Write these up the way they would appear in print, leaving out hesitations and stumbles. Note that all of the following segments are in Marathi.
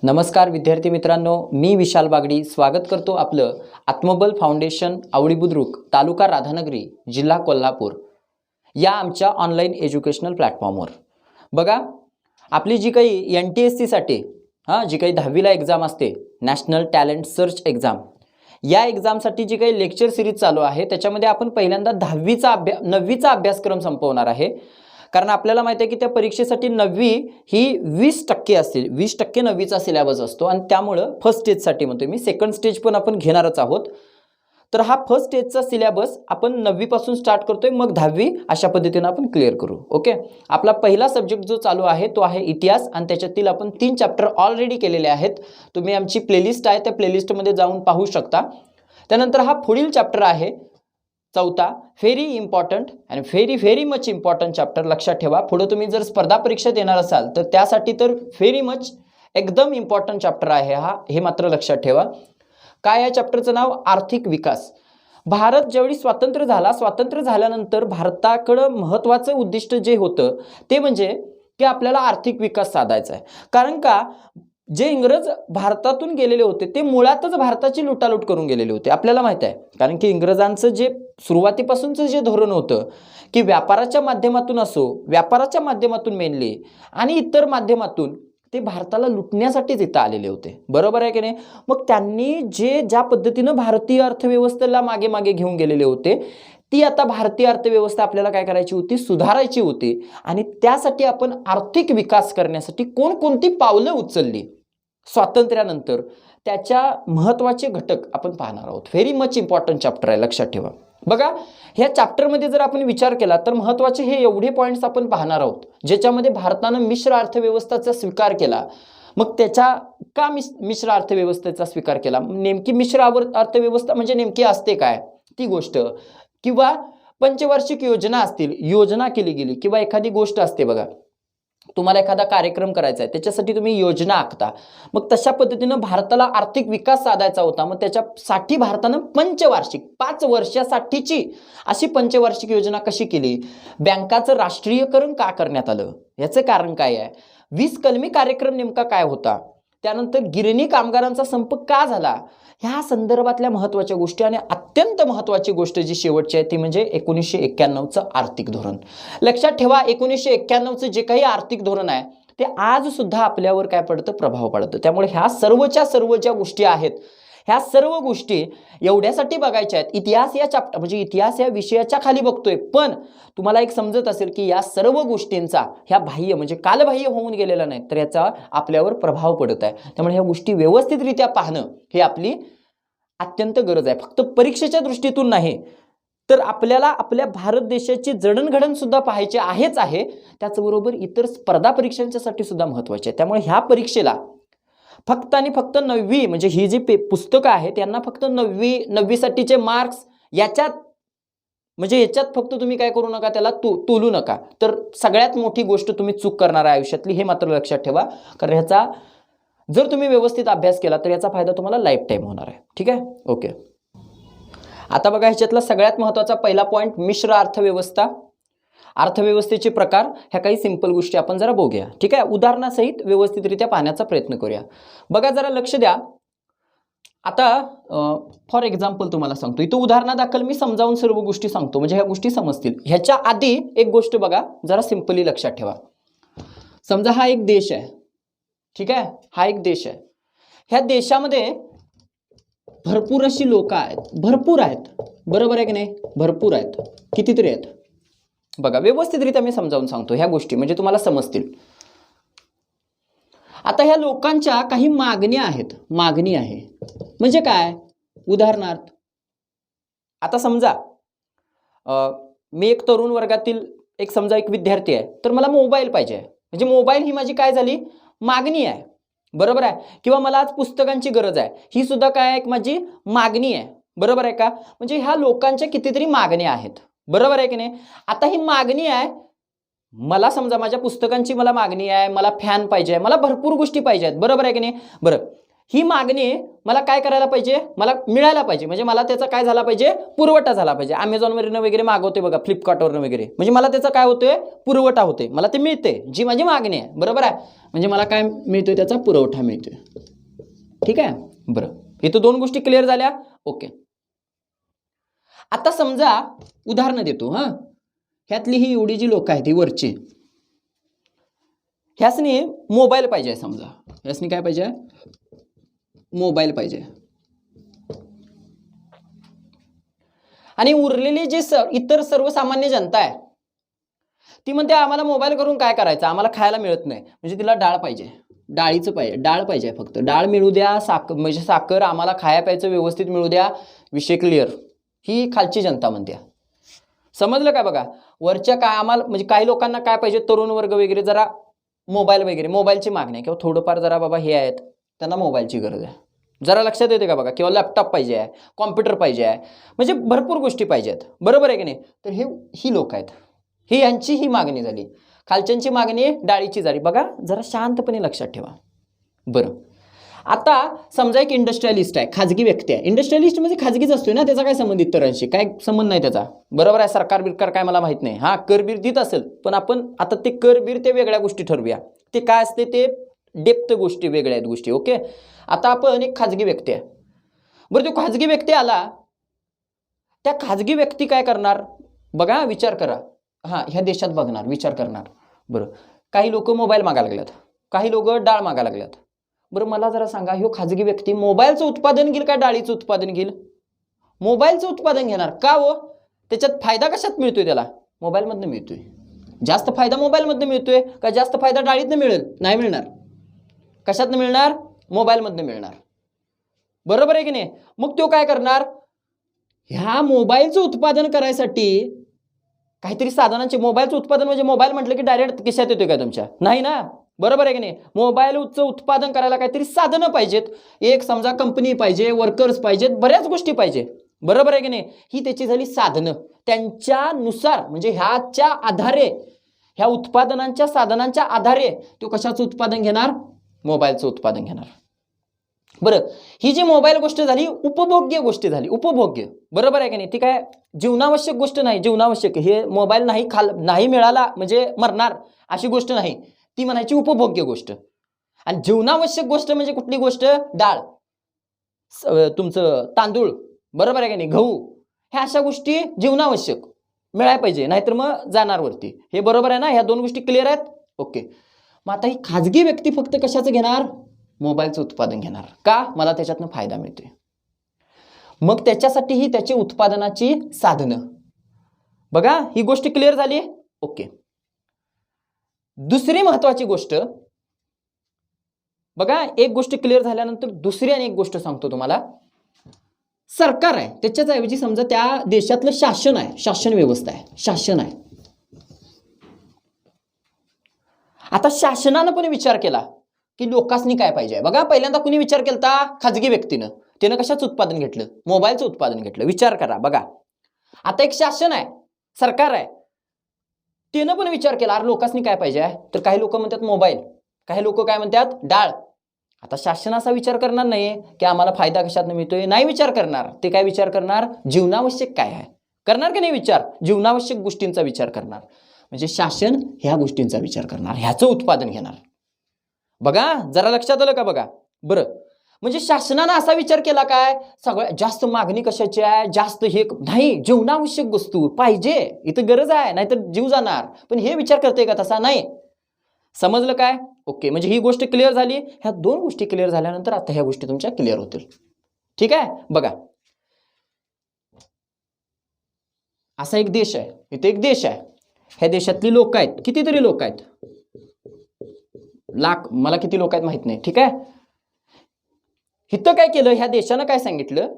नमस्कार विद्यार्थी मित्रांनो, मी विशाल बागडी स्वागत करतो आपलं आत्मबल फाउंडेशन आवडी बुद्रुक तालुका राधानगरी जिल्हा कोल्हापूर या आमच्या ऑनलाईन एज्युकेशनल प्लॅटफॉर्मवर। बघा, आपली जी काही NTSC साठी जी काही 10वीला एक्झाम असते, नॅशनल टॅलेंट सर्च एक्झाम, या एक्झामसाठी जी काही लेक्चर सिरीज चालू आहे त्याच्यामध्ये आपण पहिल्यांदा 9वीचा अभ्यासक्रम संपवणार आहे। कारण आपल्याला माहिती आहे की त्या परीक्षेसाठी 9वी ही 20% असेल, 20% 9वीचा सिलेबस असतो आणि त्यामुळे फर्स्ट स्टेजसाठी म्हणतोय मी, सेकंड स्टेज पण आपण घेणारच आहोत। तर हा फर्स्ट स्टेजचा सिलेबस आपण 9वी पासून स्टार्ट करतोय, मग 10वी अशा पद्धतीने आपण क्लिअर करू। ओके, आपला पहिला सब्जेक्ट जो चालू आहे तो आहे इतिहास आणि त्याच्यातील आपण 3 चॅप्टर ऑलरेडी केलेले आहेत। तुम्ही आमची प्लेलिस्ट आहे त्या प्लेलिस्टमध्ये जाऊन पाहू शकता। त्यानंतर हा पुढील चॅप्टर आहे चौथा, व्हेरी इम्पॉर्टंट आणि व्हेरी मच इम्पॉर्टंट चॅप्टर। लक्षात ठेवा, पुढे तुम्ही जर स्पर्धा परीक्षा देणार असाल तर त्यासाठी तर व्हेरी मच एकदम इम्पॉर्टंट चॅप्टर आहे हा, हे मात्र लक्षात ठेवा। काय या चॅप्टरचं नाव? आर्थिक विकास। भारत ज्यावेळी स्वातंत्र्य झाल्यानंतर भारताकडे महत्त्वाचं उद्दिष्ट जे होतं ते म्हणजे की आपल्याला आर्थिक विकास साधायचा आहे। कारण का, जे इंग्रज भारतातून गेलेले होते ते मुळातच भारताची लुटालूट करून गेलेले होते, आपल्याला माहिती आहे। कारण की इंग्रजांचं जे सुरुवातीपासूनचं जे धोरण होतं की व्यापाराच्या माध्यमातून मेनली आणि इतर माध्यमातून ते भारताला लुटण्यासाठीच इथं आलेले होते, बरोबर आहे की नाही। मग त्यांनी ज्या पद्धतीनं भारतीय अर्थव्यवस्थेला मागे घेऊन गेलेले होते, ती आता भारतीय अर्थव्यवस्था आपल्याला काय करायची होती? सुधारायची होती। आणि त्यासाठी आपण आर्थिक विकास करण्यासाठी कोणकोणती पावलं उचलली स्वातंत्र्यानंतर, त्याच्या महत्त्वाचे घटक आपण पाहणार आहोत। व्हेरी मच इम्पॉर्टंट चॅप्टर आहे, लक्षात ठेवा। बघा, ह्या चॅप्टरमध्ये जर आपण विचार केला तर महत्त्वाचे हे एवढे पॉईंट्स आपण पाहणार आहोत ज्याच्यामध्ये भारतानं मिश्र अर्थव्यवस्थेचा स्वीकार केला। मग त्याच्या का मिश्र अर्थव्यवस्थेचा स्वीकार केला? नेमकी मिश्र अर्थव्यवस्था म्हणजे नेमकी असते काय ती गोष्ट, किंवा पंचवार्षिक योजना असतील, योजना केली गेली, किंवा एखादी गोष्ट असते बघा, तुम्हाला एखादा कार्यक्रम करायचा आहे त्याच्यासाठी तुम्ही योजना आखता, मग तशा पद्धतीनं भारताला आर्थिक विकास साधायचा होता। मग त्याच्यासाठी भारतानं पंचवार्षिक 5 वर्षासाठीची अशी पंचवार्षिक योजना कशी केली? बँकाचं राष्ट्रीयकरण का करण्यात आलं, याचं कारण काय आहे? 20 कलमी कार्यक्रम नेमका काय होता? त्यानंतर गिरणी कामगारांचा संप का झाला? ह्या संदर्भातल्या महत्त्वाच्या गोष्टी आणि अत्यंत महत्त्वाची गोष्ट जी शेवटची आहे ती म्हणजे 1991चं आर्थिक धोरण। लक्षात ठेवा, 1991चं जे काही आर्थिक धोरण आहे ते आज सुद्धा आपल्यावर काय पडतं? प्रभाव पडतं। त्यामुळे ह्या सर्व ज्या गोष्टी आहेत, ह्या सर्व गोष्टी एवढ्यासाठी बघायच्या आहेत। इतिहास या चॅप्टर म्हणजे इतिहास या विषयाच्या खाली बघतोय, पण तुम्हाला एक समजत असेल की या सर्व गोष्टींचा ह्या बाह्य म्हणजे कालबाह्य होऊन गेलेला नाही, तर याचा आपल्यावर प्रभाव पडत आहे। त्यामुळे ह्या गोष्टी व्यवस्थितरित्या पाहणं ही आपली अत्यंत गरज आहे। फक्त परीक्षेच्या दृष्टीतून नाही तर आपल्याला आपल्या भारत देशाची जडणघडण सुद्धा पाहायची आहे, त्याचबरोबर इतर स्पर्धा परीक्षांच्यासाठी सुद्धा महत्त्वाचे आहे। त्यामुळे ह्या परीक्षेला फक्त आणि फक्त 9वी म्हणजे ही जी पुस्तकं आहेत त्यांना फक्त 9वी साठीचे मार्क्स याच्यात फक्त तुम्ही काय करू नका, त्याला तोलू नका, तर सगळ्यात मोठी गोष्ट तुम्ही चूक करणार आहे आयुष्यातली, हे मात्र लक्षात ठेवा। कारण ह्याचा जर तुम्ही व्यवस्थित अभ्यास केला तर याचा फायदा तुम्हाला लाईफ टाईम होणार आहे, ठीक आहे। ओके, आता बघा, ह्याच्यातला सगळ्यात महत्त्वाचा पहिला पॉईंट मिश्र अर्थव्यवस्था। अर्थव्यवस्थेचे प्रकार, ह्या काही सिंपल गोष्टी आपण जरा बघूया, ठीक आहे। उदाहरणासहित व्यवस्थितरित्या पाहण्याचा प्रयत्न करूया। बघा, जरा लक्ष द्या। आता फॉर एक्झाम्पल तुम्हाला सांगतो, इथं उदाहरणादाखल मी समजावून सर्व गोष्टी सांगतो म्हणजे ह्या गोष्टी समजतील। ह्याच्या आधी एक गोष्ट बघा, जरा सिंपली लक्षात ठेवा। समजा हा एक देश आहे, ठीक आहे, हा एक देश आहे। ह्या देशामध्ये भरपूर अशी लोक आहेत, भरपूर आहेत, बरोबर आहे की नाही? भरपूर आहेत, कितीतरी आहेत। बघा, व्यवस्थितरित्या मी समजावून सांगतो ह्या गोष्टी म्हणजे तुम्हाला समजतील। आता ह्या लोकांच्या काही मागण्या आहेत, मागणी आहे म्हणजे काय? उदाहरणार्थ, आता समजा मी एक तरुण वर्गातील समजा एक विद्यार्थी आहे, तर मला मोबाईल पाहिजे आहे, म्हणजे मोबाईल ही माझी काय झाली? मागणी आहे, बरोबर आहे। किंवा मला आज पुस्तकांची गरज आहे, ही सुद्धा काय एक माझी मागणी आहे, बरोबर आहे का? म्हणजे ह्या लोकांच्या कितीतरी मागण्या आहेत, बरोबर आहे की नाही? आता ही मागणी आहे, मला समजा माझ्या पुस्तकांची मला मागणी आहे, मला फॅन पाहिजे, मला भरपूर गोष्टी पाहिजे आहेत, बरोबर आहे की नाही? बरं, ही मागणी मला काय करायला पाहिजे? मला मिळायला पाहिजे, म्हणजे मला त्याचा काय झाला पाहिजे? पुरवठा झाला पाहिजे। Amazonवरून वगैरे मागवते बघा, फ्लिपकार्टवरून वगैरे, म्हणजे मला त्याचा काय होतोय? पुरवठा होते, मला ते मिळते, जी माझी मागणी आहे, बरोबर आहे। म्हणजे मला काय मिळतोय? त्याचा पुरवठा मिळतोय। ठीक आहे. बरं, इथं दोन गोष्टी क्लिअर झाल्या. ओके, आता समजा उदाहरण देतो. ह्यातली ही एवढी जी लोक आहेत ही वरची, ह्यासनी मोबाईल पाहिजे. समजा ह्यासनी काय पाहिजे, मोबाईल पाहिजे. आणि उरलेली जी इतर सर्वसामान्य जनता आहे ती म्हणते आम्हाला मोबाईल करून काय करायचं, आम्हाला खायला मिळत नाही, म्हणजे तिला डाळ पाहिजे, डाळीचं पाहिजे, डाळ पाहिजे, फक्त डाळ मिळू द्या, साखर म्हणजे साखर आम्हाला खाया प्यायचं व्यवस्थित मिळू द्या, विषय क्लिअर. ही खालची जनता म्हणते. समजलं काय बघा. वरच्या काय आम्हाला म्हणजे काही लोकांना काय पाहिजे, तरुण वर्ग वगैरे जरा मोबाईल वगैरे, मोबाईलची मागणी आहे किंवा थोडंफार जरा बाबा हे आहेत त्यांना मोबाईलची गरज आहे. जरा लक्षात येते का बघा, किंवा लॅपटॉप पाहिजे आहे, कॉम्प्युटर पाहिजे आहे, म्हणजे भरपूर गोष्टी पाहिजेत. बरोबर आहे की नाही. तर ही लोक आहेत, ही यांची ही मागणी झाली. खालच्यांची मागणी डाळीची झाली. बघा जरा शांतपणे लक्षात ठेवा. बरं, आता समजा एक इंडस्ट्रियलिस्ट आहे, खाजगी व्यक्ती आहे. इंडस्ट्रियलिस्ट म्हणजे खाजगीच असतोय ना, त्याचा काय संबंध इतरांशी, काय संबंध नाही त्याचा. बरोबर आहे. सरकार बिरकार काय मला माहित नाही. करबीर देत असेल, पण आपण आता ते करबीर ते वेगळ्या गोष्टी ठरवूया. ते काय असते ते डेप्थ गोष्टी वेगळ्या आहेत गोष्टी. ओके, आता आपण एक खाजगी व्यक्ती आहे. बरं, तो खाजगी व्यक्ती आला, त्या खाजगी व्यक्ती काय करणार बघा, विचार करा. ह्या देशात बघणार, विचार करणार. बरं, काही लोक मोबाईल मागायला लागल्यात, काही लोक डाळ मागायला लागल्यात. बरं, मला जरा सांगा, ह्यो खाजगी व्यक्ती मोबाईलचं उत्पादन घेईल का डाळीचं उत्पादन घेईल? मोबाईलचं उत्पादन घेणार. का हो? त्याच्यात फायदा कशात मिळतोय त्याला? मोबाईलमधनं मिळतोय. जास्त फायदा मोबाईलमधनं मिळतोय का जास्त फायदा डाळीतनं मिळेल? नाही मिळणार. कशातनं मिळणार? मोबाईलमधनं मिळणार. बरोबर आहे की नाही. मग तो काय करणार, ह्या मोबाईलचं उत्पादन करायसाठी काहीतरी साधनांचे, मोबाईलचं उत्पादन म्हणजे मोबाईल म्हटलं की डायरेक्ट खिशात येतोय का तुमच्या? नाही ना. बरोबर आहे की नाही. मोबाईलचं उत्पादन करायला काहीतरी साधनं पाहिजेत. एक समजा कंपनी पाहिजे, वर्कर्स पाहिजेत, बऱ्याच गोष्टी पाहिजे. बरोबर आहे की नाही. ही त्याची झाली साधनं. त्यांच्यानुसार म्हणजे ह्याच्या आधारे, ह्या उत्पादनांच्या साधनांच्या आधारे तो कशाचं उत्पादन घेणार? मोबाईलचं उत्पादन घेणार. बरं, ही जी मोबाईल गोष्ट झाली उपभोग्य गोष्ट झाली. उपभोग्य, बरोबर आहे की नाही. ती काय जीवनावश्यक गोष्ट नाही. जीवनावश्यक हे मोबाईल नाही मिळाला म्हणजे मरणार अशी गोष्ट नाही. ती म्हणायची उपभोग्य गोष्ट. आणि जीवनावश्यक गोष्ट म्हणजे कुठली गोष्ट? डाळ, तुमचं तांदूळ, बरोबर आहे की नाही, गहू, ह्या अशा गोष्टी जीवनावश्यक मिळायला पाहिजे, नाहीतर मग जाणार वरती. हे बरोबर आहे ना. ह्या दोन गोष्टी क्लिअर आहेत. ओके, मग आता ही खाजगी व्यक्ती फक्त कशाचं घेणार? मोबाईलचं उत्पादन घेणार. का? मला त्याच्यातनं फायदा मिळतोय. मग त्याच्यासाठीही त्याची उत्पादनाची साधनं. बघा, ही गोष्ट क्लिअर झाली. ओके, दुसरी महत्वाची गोष्ट बघा, एक गोष्ट क्लिअर झाल्यानंतर दुसरी आणि एक गोष्ट सांगतो तुम्हाला. सरकार आहे, त्याच्याच ऐवजी समजा त्या देशातलं शासन आहे, शासन व्यवस्था आहे, शासन आहे. आता शासनानं पण विचार केला की लोकांनी काय पाहिजे. बघा, पहिल्यांदा कुणी विचार केला? खाजगी व्यक्तीनं. त्यानं कशाचं उत्पादन घेतलं? मोबाईलचं उत्पादन घेतलं. विचार करा. बघा, आता एक शासन आहे, सरकार आहे, त्यानं पण विचार केला अरे लोकांनी काय पाहिजे. तर काही लोक म्हणतात मोबाईल, काही लोक काय म्हणतात डाळ. आता शासन असा विचार करणार नाही की आम्हाला फायदा कशातनं मिळतोय, नाही विचार करणार. ते काय विचार करणार? जीवनावश्यक काय आहे, करणार की नाही विचार? जीवनावश्यक गोष्टींचा विचार करणार. म्हणजे शासन ह्या गोष्टींचा विचार करणार, ह्याचं उत्पादन घेणार. बघा, जरा लक्षात आलं का? बघा, बरं, म्हणजे शासनानं असा विचार केला काय, सगळ्यात जास्त मागणी कशाची आहे, जास्त हे नाही, जीवनावश्यक वस्तू पाहिजे, इथं गरज आहे, नाहीतर जीव जाणार. पण हे विचार करते का? तसा नाही. समजलं काय? ओके, म्हणजे ही गोष्ट क्लिअर झाली. ह्या दोन गोष्टी क्लिअर झाल्यानंतर आता ह्या गोष्टी तुमच्या क्लिअर होतील. ठीक आहे. बघा, असा एक देश आहे, इथे एक देश आहे, ह्या देशातली लोक आहेत, कितीतरी लोक आहेत, लाख, मला किती लोक आहेत माहित नाही. ठीक आहे. इथं काय केलं, ह्या देशानं काय सांगितलं,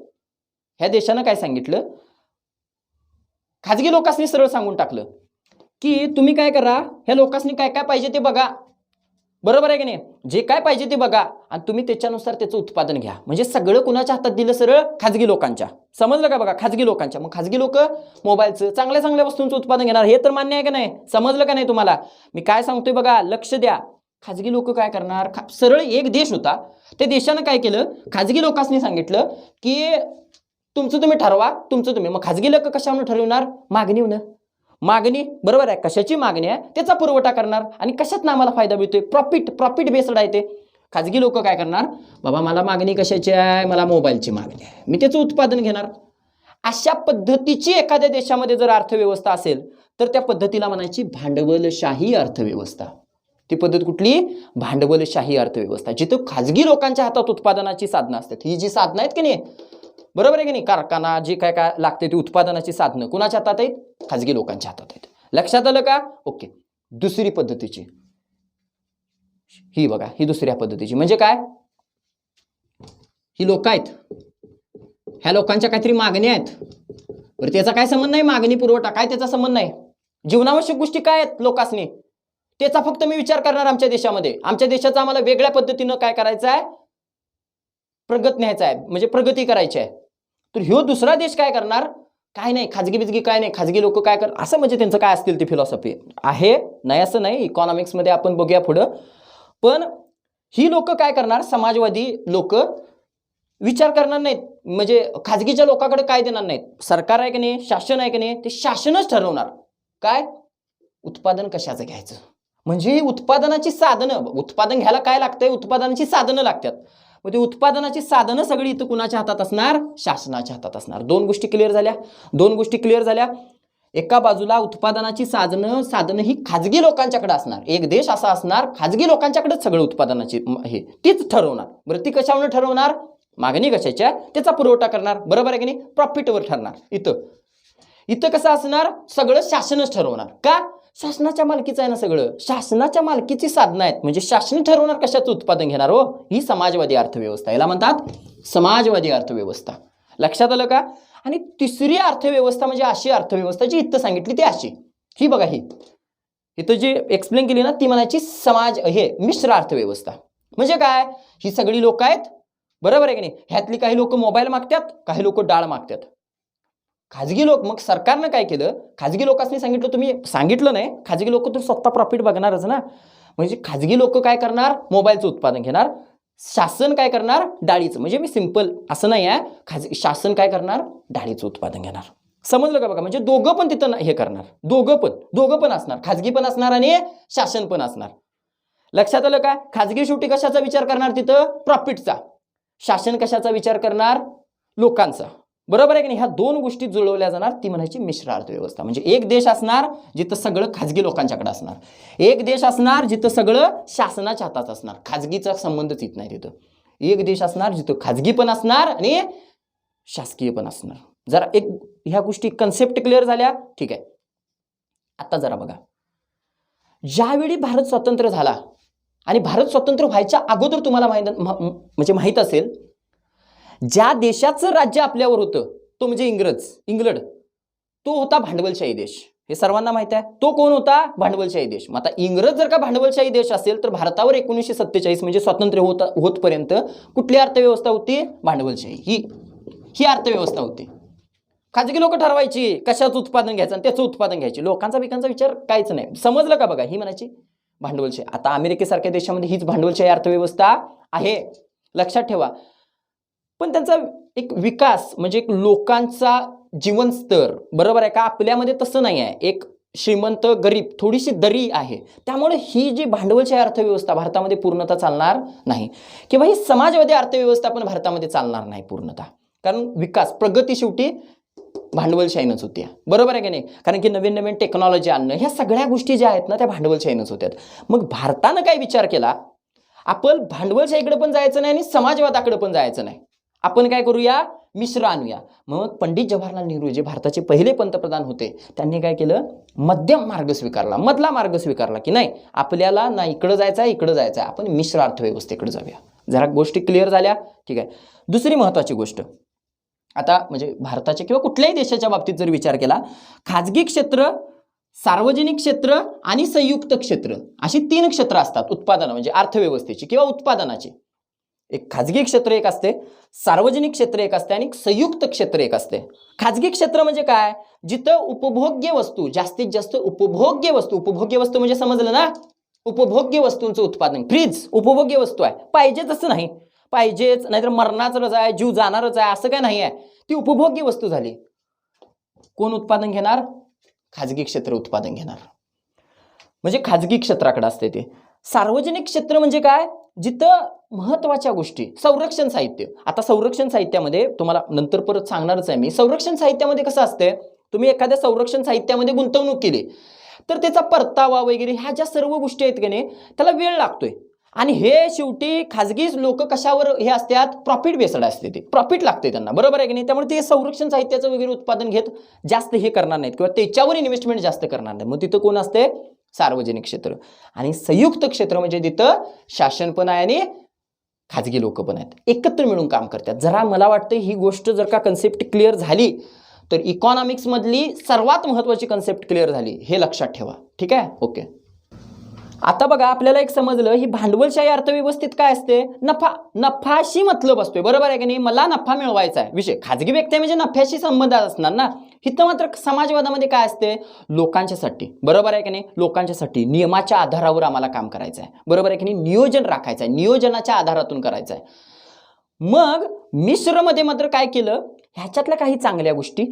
ह्या देशानं काय सांगितलं, खाजगी लोकांनी सरळ सांगून टाकलं की तुम्ही काय करा, ह्या लोकांनी काय काय पाहिजे ते बघा. बरोबर आहे की नाही. जे काय पाहिजे ते बघा आणि तुम्ही त्याच्यानुसार त्याचं उत्पादन घ्या. म्हणजे सगळं कुणाच्या हातात दिलं? सरळ खाजगी लोकांच्या. समजलं का? बघा, खाजगी लोकांच्या. मग खाजगी लोक मोबाईलचं, चांगल्या चांगल्या वस्तूंचं उत्पादन घेणार. हे तर मान्य आहे का नाही? समजलं का नाही तुम्हाला? मी काय सांगतोय बघा, लक्ष द्या. खाजगी लोक काय करणार? सरळ एक देश होता, त्या देशानं काय केलं, खाजगी लोकांनी सांगितलं की तुमचं तुम्ही ठरवा, तुमचं तुम्ही. मग खाजगी लोक कशावर ठरवणार? मागणीवर. मागणी, बरोबर आहे, कशाची मागणी आहे त्याचा पुरवठा करणार. आणि कशात ना आम्हाला फायदा मिळतोय? प्रॉफिट बेस्ड आहे ते. खाजगी लोक काय करणार, बाबा मला मागणी कशाची आहे, मला मोबाईलची मागणी आहे, मी त्याचं उत्पादन घेणार. अशा पद्धतीची एखाद्या देशामध्ये जर अर्थव्यवस्था असेल तर त्या पद्धतीला म्हणायची भांडवलशाही अर्थव्यवस्था. ती पद्धत कुठली, भांडवलशाही अर्थव्यवस्था, जिथं खाजगी लोकांच्या हातात उत्पादनाची साधनं असतात. ही जी साधनं आहेत की नाही, बरोबर आहे की नाही, कारखाना जे काय काय लागते ती उत्पादनाची साधनं कुणाच्या हातात आहेत, खाजगी लोकांच्या हातात आहेत. लक्षात आलं का? ओके. दुसरी पद्धतीची ही बघा, ही दुसऱ्या पद्धतीची म्हणजे काय, ही लोक आहेत, ह्या लोकांच्या काहीतरी मागण्या आहेत, बरं त्याचा काय संबंध नाही, मागणी पुरवठा काय त्याचा संबंध नाही, जीवनावश्यक गोष्टी काय आहेत लोकांनी, त्याचा फक्त मी विचार करणार आमच्या देशामध्ये, आमच्या देशाचा आम्हाला वेगळ्या पद्धतीनं काय करायचं आहे, प्रगत न्यायचा आहे, म्हणजे प्रगती करायची आहे. तर ह्यो दुसरा देश काय करणार, काय नाही खाजगी बिजगी काय नाही, खाजगी लोक काय कर असं, म्हणजे त्यांचं काय असतील ती फिलॉसॉफी आहे, नाही असं नाही, इकॉनॉमिक्समध्ये आपण बघूया पुढं. पण ही लोक काय करणार, समाजवादी लोक विचार करणार नाहीत, म्हणजे खाजगीच्या लोकांकडे काय देणार नाहीत. सरकार आहे की नाही, शासन आहे की नाही, ते शासनच ठरवणार काय उत्पादन कशाचं घ्यायचं. म्हणजे उत्पादनाची साधनं, उत्पादन घ्यायला काय लागतंय, उत्पादनाची साधनं लागतात. मग ती उत्पादनाची साधनं सगळी इथं कुणाच्या हातात असणार, शासनाच्या हातात असणार. दोन गोष्टी क्लिअर झाल्या. एका बाजूला उत्पादनाची साधनं ही खाजगी लोकांच्याकडे असणार. एक देश असा असणार खाजगी लोकांच्याकडेच सगळं उत्पादनाची हे तीच ठरवणार. बरं ती कशावर ठरवणार, मागणी कशाच्या त्याचा पुरवठा करणार, बरोबर आहे की नाही, प्रॉफिटवर ठरणार. इथं कसं असणार, सगळं शासनच ठरवणार. का, शासनाच्या मालकीचं आहे ना सगळं, शासनाच्या मालकीची साधनं आहेत, म्हणजे शासन ठरवणार कशाचं उत्पादन घेणार. हो, ही समाजवादी अर्थव्यवस्था, याला म्हणतात समाजवादी अर्थव्यवस्था. लक्षात आलं का? आणि तिसरी अर्थव्यवस्था म्हणजे अशी अर्थव्यवस्था जी इथं सांगितली ती अशी, ही बघा, ही इथं जी एक्सप्लेन केली ना ती म्हणायची मिश्र अर्थव्यवस्था. म्हणजे काय, ही सगळी लोक आहेत, बरोबर आहे की नाही, ह्यातली काही लोक मोबाईल मागतात, काही लोक डाळ मागतात. खाजगी लोक, मग सरकारनं काय केलं, खाजगी लोकांनी सांगितलं, तुम्ही सांगितलं नाही, खाजगी लोक तर स्वतः प्रॉफिट बघणारच ना. म्हणजे खाजगी लोक काय करणार, मोबाईलचं उत्पादन घेणार, शासन काय करणार, डाळीचं. म्हणजे मी सिंपल असं नाही आहे, शासन काय करणार, डाळीचं उत्पादन घेणार. समजलं का बघा, म्हणजे दोघं पण तिथं हे करणार, दोघं पण असणार, खाजगी पण असणार आणि शासन पण असणार. लक्षात आलं का? खाजगी शेवटी कशाचा विचार करणार, तिथं प्रॉफिटचा, शासन कशाचा विचार करणार, लोकांचा. बरोबर आहे की नाही, ह्या दोन गोष्टी जुळवल्या जाणार, ती म्हणायची मिश्र अर्थव्यवस्था. म्हणजे एक देश असणार जिथं सगळं खाजगी लोकांच्याकडे असणार, एक देश असणार जिथं सगळं शासनाच्या हातात असणार, खाजगीचा संबंधच येत नाही तिथं. एक देश असणार जिथं खाजगी पण असणार आणि शासकीय पण असणार. जरा एक ह्या गोष्टी कन्सेप्ट क्लिअर झाल्या, ठीक आहे. आता जरा बघा, ज्यावेळी भारत स्वतंत्र झाला आणि भारत स्वतंत्र व्हायच्या अगोदर तुम्हाला माहित असेल, ज्या देशाचं राज्य आपल्यावर होतं तो म्हणजे इंग्लंड, तो होता भांडवलशाही देश. हे सर्वांना माहित आहे. तो कोण होता, भांडवलशाही देश. मग आता इंग्रज जर का भांडवलशाही देश असेल तर भारतावर 1947 म्हणजे स्वातंत्र्य होतपर्यंत कुठली अर्थव्यवस्था होती, भांडवलशाही. ही अर्थव्यवस्था होती. खाजगी लोक ठरवायची कशाचं उत्पादन घ्यायचं आणि त्याचं उत्पादन घ्यायची, लोकांचा विकांचा विचार काहीच नाही. समजलं का बघा, ही म्हणायची भांडवलशाही. आता अमेरिकेसारख्या देशामध्ये हीच भांडवलशाही अर्थव्यवस्था आहे, लक्षात ठेवा. पण त्यांचा एक विकास म्हणजे एक लोकांचा जीवन स्तर, बरोबर आहे का, आपल्यामध्ये तसं नाही आहे. एक श्रीमंत गरीब थोडीशी दरी आहे. त्यामुळे ही जी भांडवलशाही अर्थव्यवस्था भारतामध्ये पूर्णतः चालणार नाही, किंवा ही समाजवादी अर्थव्यवस्था पण भारतामध्ये चालणार नाही पूर्णतः. कारण विकास प्रगती शेवटी भांडवलशाहीनंच होती, बरोबर आहे की नाही. कारण की नवीन नवीन टेक्नॉलॉजी आणणं, ह्या सगळ्या गोष्टी ज्या आहेत ना त्या भांडवलशाहीनंच होत्यात. मग भारतानं काय विचार केला, आपण भांडवलशाहीकडे पण जायचं नाही आणि समाजवादाकडे पण जायचं नाही, आपण काय करूया, मिश्र आणूया. मग पंडित जवाहरलाल नेहरू जे भारताचे पहिले पंतप्रधान होते, त्यांनी काय केलं, मध्यम मार्ग स्वीकारला, मधला मार्ग स्वीकारला, की नाही आपल्याला ना इकडं जायचं आहे इकडं जायचं आहे, आपण मिश्र अर्थव्यवस्थेकडे जाऊया. जरा गोष्टी क्लिअर झाल्या, ठीक आहे. दुसरी महत्वाची गोष्ट, आता म्हणजे भारताच्या किंवा कुठल्याही देशाच्या बाबतीत जर विचार केला, खाजगी क्षेत्र, सार्वजनिक क्षेत्र आणि संयुक्त क्षेत्र अशी 3 क्षेत्र असतात उत्पादन म्हणजे अर्थव्यवस्थेची किंवा उत्पादनाची. एक खाजगी क्षेत्र एक असते, सार्वजनिक क्षेत्र एक असते आणि संयुक्त क्षेत्र एक असते. खाजगी क्षेत्र म्हणजे काय, जिथं उपभोग्य वस्तू, जास्तीत जास्त उपभोग्य वस्तू म्हणजे समजलं ना, उपभोग्य वस्तूंचं उत्पादन. फ्रीज उपभोग्य वस्तू आहे, पाहिजेच असं नाही, पाहिजेच नाहीतर मरणारच आहे, जीव जाणारच आहे असं काय नाही आहे, ती उपभोग्य वस्तू झाली. कोण उत्पादन घेणार, खाजगी क्षेत्र उत्पादन घेणार. म्हणजे खाजगी क्षेत्राकडे असते ते. सार्वजनिक क्षेत्र म्हणजे काय, जिथं महत्वाच्या गोष्टी, संरक्षण साहित्य. आता संरक्षण साहित्यामध्ये तुम्हाला नंतर परत सांगणारच आहे मी, संरक्षण साहित्यामध्ये कसं असतंय, तुम्ही एखाद्या संरक्षण साहित्यामध्ये गुंतवणूक केली तर त्याचा परतावा वगैरे ह्या ज्या सर्व गोष्टी आहेत की नाही त्याला वेळ लागतोय. आणि हे शेवटी खाजगी लोक कशावर हे असतात, प्रॉफिट बेस्ड असते, ते प्रॉफिट लागते त्यांना, बरोबर आहे की नाही. त्यामुळे ते संरक्षण साहित्याचं वगैरे उत्पादन घेत जास्त हे करणार नाहीत किंवा त्याच्यावर इन्व्हेस्टमेंट जास्त करणार नाही. मग तिथं कोण असते, सार्वजनिक क्षेत्र. आणि संयुक्त क्षेत्र म्हणजे तिथं शासन पण आहे आणि खाजगी लोक पण आहेत, एकत्र मिळून काम करतात. जरा मला वाटतं ही गोष्ट जर का कन्सेप्ट क्लिअर झाली तर इकॉनॉमिक्स मधली सर्वात महत्वाची कन्सेप्ट क्लिअर झाली, हे लक्षात ठेवा. ठीक आहे, ओके. आता बघा आपल्याला एक समजलं, ही भांडवलशाही अर्थव्यवस्थेत काय असते, नफाशी मतलब असतोय, बरोबर आहे की नाही. मला नफा मिळवायचा आहे विषय, खाजगी व्यक्ती म्हणजे नफ्याशी संबंध असणार ना. इथं मात्र समाजवादामध्ये काय असते, लोकांच्यासाठी, बरोबर आहे की नाही, लोकांच्यासाठी नियमाच्या आधारावर आम्हाला काम करायचं आहे, बरोबर आहे की नाही. नियोजन राखायचं आहे, नियोजनाच्या आधारातून करायचं आहे. मग मिश्रमध्ये मात्र काय केलं, ह्याच्यातल्या काही चांगल्या गोष्टी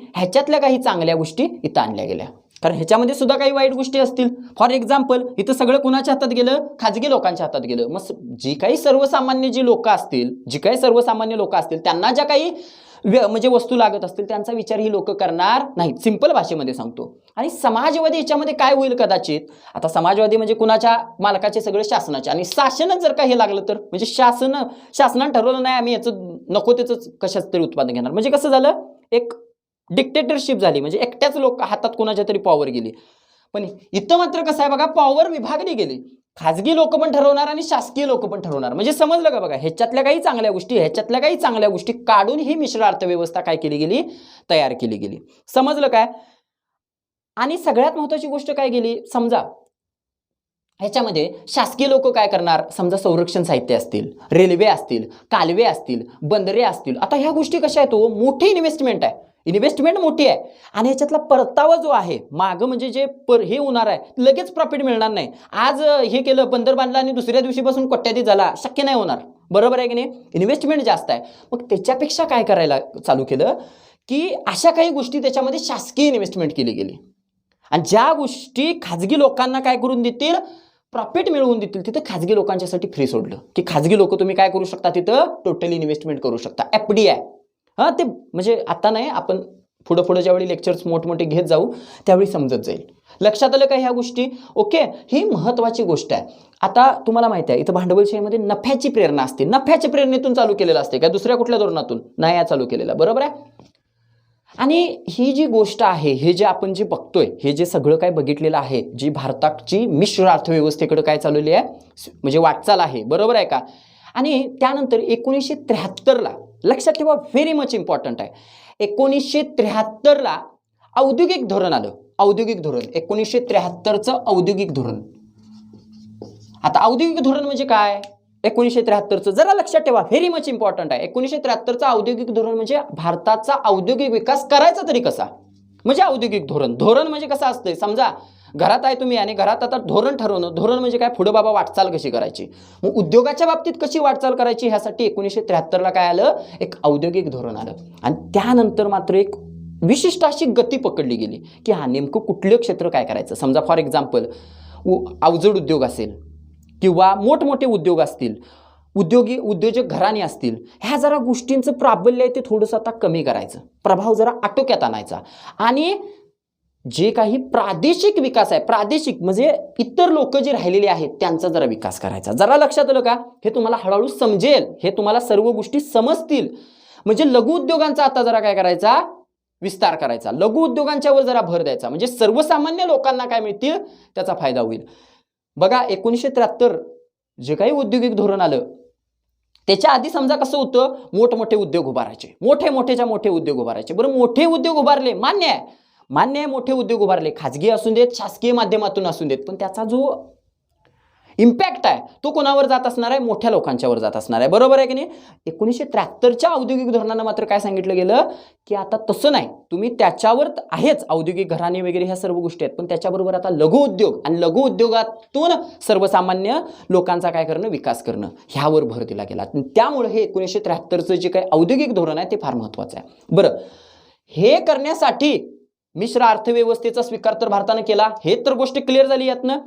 इथं आणल्या गेल्या. कारण ह्याच्यामध्ये सुद्धा काही वाईट गोष्टी असतील. फॉर एक्झाम्पल इथं सगळं कुणाच्या हातात गेलं, खाजगी लोकांच्या हातात गेलं. मग जी काही सर्वसामान्य लोक असतील त्यांना ज्या काही म्हणजे वस्तू लागत असतील त्यांचा विचार ही लोक करणार नाहीत, सिंपल भाषेमध्ये सांगतो. आणि समाजवादी याच्यामध्ये काय होईल कदाचित, आता समाजवादी म्हणजे कुणाच्या मालकाचे, सगळे शासनाचे. आणि शासनच जर का हे लागलं तर म्हणजे शासनानं ठरवलं नाही आम्ही याचं नको त्याच कशाच तरी उत्पादन घेणार, म्हणजे कसं झालं, एक डिक्टेटरशिप झाली, म्हणजे एकट्याच लोक हातात कोणाच्या तरी पॉवर गेली. पण इथं मात्र कसं आहे बघा, पॉवर विभागली गेली, खाजगी लोक पण ठरवणार आणि शासकीय लोक पण ठरवणार. म्हणजे समजलं का बघा, ह्याच्यातल्या काही चांगल्या गोष्टी काढून ही मिश्र अर्थव्यवस्था काय केली गेली, तयार केली गेली. समजलं काय. आणि सगळ्यात महत्वाची गोष्ट काय गेली, समजा ह्याच्यामध्ये शासकीय लोक काय करणार, समजा संरक्षण साहित्य असतील, रेल्वे असतील, कालवे असतील, बंदरे असतील. आता ह्या गोष्टी कशा आहेत, मोठी इन्व्हेस्टमेंट मोठी आहे. आणि ह्याच्यातला परतावा जो आहे माग म्हणजे जे हे होणार आहे, लगेच प्रॉफिट मिळणार नाही. आज हे केलं, बंदर बांधला आणि दुसऱ्या दिवशीपासून कोट्याधीश झाला, शक्य नाही होणार, बरोबर आहे की नाही. इन्व्हेस्टमेंट जास्त आहे. मग त्याच्यापेक्षा काय करायला चालू केलं की अशा काही गोष्टी त्याच्यामध्ये शासकीय इन्व्हेस्टमेंट केली गेली. आणि ज्या गोष्टी खाजगी लोकांना काय करून देतील, प्रॉफिट मिळवून देतील, तिथं खाजगी लोकांच्यासाठी फ्री सोडलं की खाजगी लोक तुम्ही काय करू शकता, तिथं टोटली इन्व्हेस्टमेंट करू शकता. FDI ते म्हणजे आता नाही, आपण पुढे ज्यावेळी लेक्चर्स मोठमोठे घेत जाऊ त्यावेळी समजत जाईल. लक्षात आलं का ह्या गोष्टी, ओके. ही महत्वाची गोष्ट आहे. आता तुम्हाला माहिती आहे इथं भांडवलशाहीमध्ये नफ्याची प्रेरणा असते, नफ्याच्या प्रेरणेतून चालू केलेलं असते का दुसऱ्या कुठल्या धोरणातून नाही, चालू केलेलं, बरोबर आहे. आणि ही जी गोष्ट आहे, हे जे आपण जे बघतोय, हे जे सगळं काय बघितलेलं आहे, जी भारताची मिश्र अर्थव्यवस्थेकडे काय चालवली आहे, म्हणजे वाटचाल आहे, बरोबर आहे का. आणि त्यानंतर 1973ला लक्षात ठेवा, व्हेरी मच इम्पॉर्टंट आहे, 1973ला औद्योगिक धोरण आलं. 1973चं औद्योगिक धोरण. आता औद्योगिक धोरण म्हणजे काय, 1973चं जरा लक्षात ठेवा, व्हेरी मच इम्पॉर्टंट आहे. 1973चं औद्योगिक धोरण म्हणजे भारताचा औद्योगिक विकास करायचा तरी कसा, म्हणजे औद्योगिक धोरण म्हणजे कसं असतंय, समजा घरात आहे तुम्ही आणि घरात आता धोरण ठरवणं, धोरण म्हणजे काय, पुढे बाबा वाटचाल कशी करायची, मग उद्योगाच्या बाबतीत कशी वाटचाल करायची, ह्यासाठी 1973ला काय आलं, एक औद्योगिक धोरण आलं. आणि त्यानंतर मात्र एक विशिष्ट अशी गती पकडली गेली की हा नेमकं कुठलं क्षेत्र काय करायचं. समजा फॉर एक्झाम्पल अवजड उद्योग असेल किंवा मोठमोठे उद्योग असतील, उद्योजक घराणे असतील, ह्या जरा गोष्टींचं प्राबल्य आहे ते थोडंसं आता कमी करायचं, प्रभाव जरा आटोक्यात आणायचा. आणि जे काही प्रादेशिक विकास आहे, प्रादेशिक म्हणजे इतर लोक जे राहिलेले आहेत त्यांचा जरा विकास करायचा. जरा लक्षात आलं का, हे तुम्हाला हळूहळू समजेल, हे तुम्हाला सर्व गोष्टी समजतील. म्हणजे लघु उद्योगांचा आता जरा काय करायचा, विस्तार करायचा, लघु उद्योगांच्यावर जरा भर द्यायचा, म्हणजे सर्वसामान्य लोकांना काय मिळतील, त्याचा फायदा होईल. बघा 1973 जे काही औद्योगिक धोरण आलं त्याच्या आधी समजा कसं होतं, मोठमोठे उद्योग उभारायचे, मोठे उद्योग उभारायचे. बरं मोठे उद्योग उभारले, मान्य आहे, मोठे उद्योग उभारले, खाजगी असून देत, शासकीय माध्यमातून असून देत, पण त्याचा जो इम्पॅक्ट आहे तो कोणावर जात असणार आहे, मोठ्या लोकांच्यावर जात असणार आहे, बरोबर आहे की नाही. 1973च्या औद्योगिक धोरणानं मात्र काय सांगितलं गेलं की आता तसं नाही, तुम्ही त्याच्यावर आहेच, औद्योगिक घराणे वगैरे ह्या सर्व गोष्टी आहेत, पण त्याच्याबरोबर आता लघु उद्योग आणि लघु उद्योगातून सर्वसामान्य लोकांचा काय करणं, विकास करणं, ह्यावर भर दिला गेला. त्यामुळे हे 1973चं जे काही औद्योगिक धोरण आहे ते फार महत्वाचं आहे. बरं, हे करण्यासाठी मिश्र अर्थव्यवस्थेचा स्वीकार तर भारतानं केला, हे तर गोष्ट क्लिअर झाली यातनं.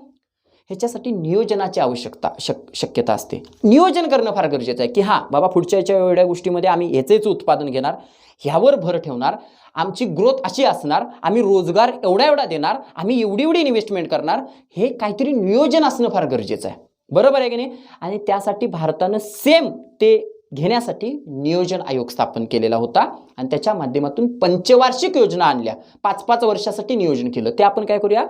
ह्याच्यासाठी नियोजनाची आवश्यकता शक्यता असते. नियोजन करणं फार गरजेचं आहे की हां बाबा पुढच्या एवढ्या गोष्टीमध्ये आम्ही ह्याचेच उत्पादन घेणार, ह्यावर भर ठेवणार, आमची ग्रोथ अशी असणार, आम्ही रोजगार एवढा देणार, आम्ही एवढी इन्व्हेस्टमेंट करणार. हे काहीतरी नियोजन असणं फार गरजेचं आहे. बरोबर आहे की नाही? आणि त्यासाठी भारतानं सेम ते घेण्यासाठी नियोजन आयोग स्थापन केलेला होता आणि त्याच्या माध्यमातून पंचवार्षिक योजना आणल्या. 5-5 वर्षासाठी नियोजन केलं. ते आपण काय करूया,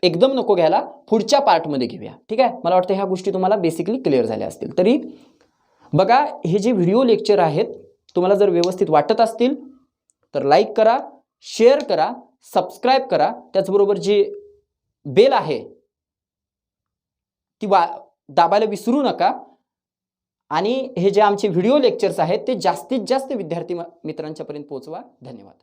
एकदम नको घ्यायला, पुढच्या पार्टमध्ये घेऊया. ठीक आहे? मला वाटतं ह्या गोष्टी तुम्हाला बेसिकली क्लिअर झाल्या असतील. तरी बघा, हे जे व्हिडिओ लेक्चर आहेत तुम्हाला जर व्यवस्थित वाटत असतील तर लाईक करा, शेअर करा, सबस्क्राईब करा. त्याचबरोबर जी बेल आहे ती दाबायला विसरू नका. आणि हे जे आमचे व्हिडिओ लेक्चर्स आहेत ते जास्तीत जास्त विद्यार्थी मित्रांच्यापर्यंत पोहोचवा. धन्यवाद.